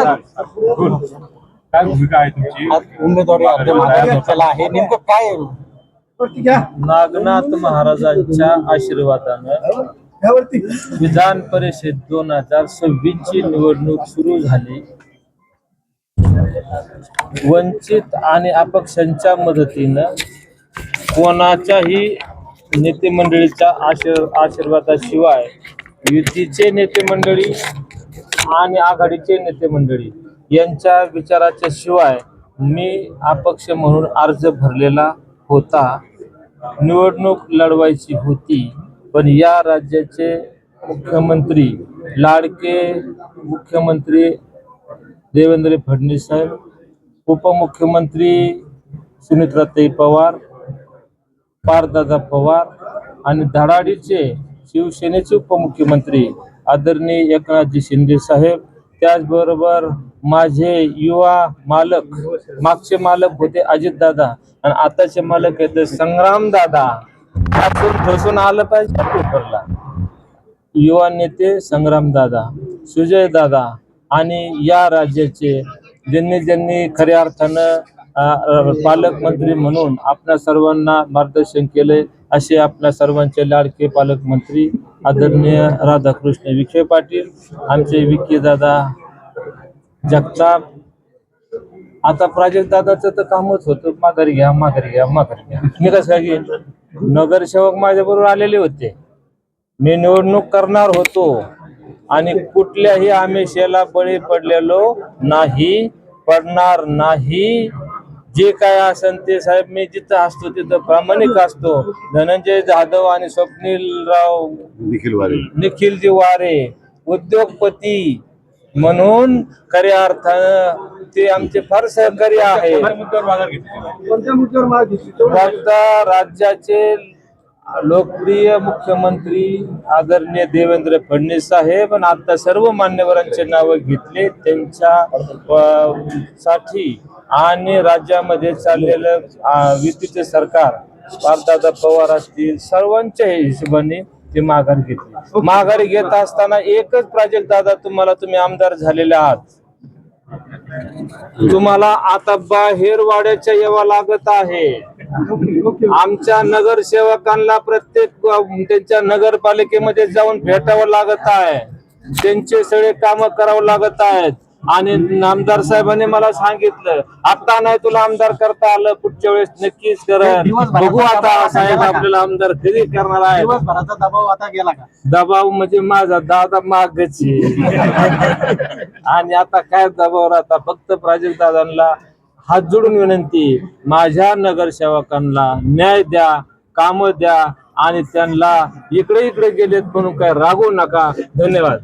काय भूमिका आहे तुमची? उमेदवारी अर्ज मागे घेतलेला आहे, नेमकं काय नागनाथ महाराजांच्या आशीर्वादानं विधान परिषद 2026 ची निवडणूक सुरू झाली. वंचित आणि अपक्षांच्या मदतीनं कोणाच्याही नेते मंडळीच्या आशीर्वादाशिवाय युतीचे नेते मंडळी आणि आघाडीचे नेते मंडळी यांच्या विचाराच्या शिवाय मी अपक्ष म्हणून अर्ज भरलेला होता. निवडणूक लढवायची होती, पण या राज्याचे मुख्यमंत्री लाडके मुख्यमंत्री देवेंद्र फडणवीस साहेब, उपमुख्यमंत्री सुनीत्राताई पवार, पारदादा पवार आणि धडाडीचे शिवसेनेचे उपमुख्यमंत्री आदरणीय एकनाथजी शिंदे साहेब, त्याचबरोबर माझे युवा मालक, मागचे मालक होते अजितदादा आणि आताचे मालक आहेत संग्रामदादा. ठसून आलं पाहिजे पेपरला. युवा नेते संग्रामदादा, सुजयदादा आणि या राज्याचे ज्यांनी खऱ्या अर्थानं पालकमंत्री म्हणून आपल्या सर्वांना मार्गदर्शन केले असे आपल्या सर्वांचे लाडके पालकमंत्री आदरणीय राधाकृष्ण विखे पाटील, आमचे विखे दादा जगताप. आता प्राजक्त दादाचं तर कामच होतं, माघारी घ्या माघारी घ्या माघारी घ्या. मी कसं काय घेईन? नगरसेवक माझ्याबरोबर आलेले होते, मी निवडणूक करणार होतो आणि कुठल्याही आमिषाला बळी पडलेलो नाही, पडणार नाही. जे काय असेल ते साहेब, मी जिथं असतो तिथं प्रामाणिक असतो. धनंजय जाधव आणि स्वप्नीलराव निखिलजी वारे उद्योगपती म्हणून खऱ्या अर्थानं ते आमचे फार सहकारी आहे. राज्याचे लोकप्रिय मुख्यमंत्री आदरणीय देवेंद्र फडणवीस साहेब आणि आता सर्व मान्यवरांचे नाव घेतले त्यांच्या साठी आणि राज्यामध्ये चाललेलं युतीचे सरकार, पारदादा पवार असतील, सर्वांच्या हिशोबाने ते माघार घेतली. माघारी घेत असताना एकच प्राजक्त दादा, तुम्ही आमदार झालेले आहात, तुम्हाला आता बाहेरवाड्याच्या यावं लागत आहे. आमच्या नगरसेवकांना प्रत्येक त्यांच्या नगरपालिकेमध्ये जाऊन भेटावं लागत आहे, त्यांचे सगळे काम करावं लागत आहेत. आणि आमदार साहेबांनी मला सांगितलं, आता नाही तुला आमदार करता आलं, पुढच्या वेळेस नक्कीच कर. बघू आता साहेब आपल्याला आमदार कधी करणार आहे. दबाव आता गेला का? दबाव म्हणजे माझा दादा मागच आणि आता काय दबाव राहता. फक्त प्राजक्त दादांना हात जोडून विनंती, माझ्या नगरसेवकांना न्याय द्या, काम द्या आणि त्यांना इकडे गेलेत म्हणून काय रागवू नका. धन्यवाद.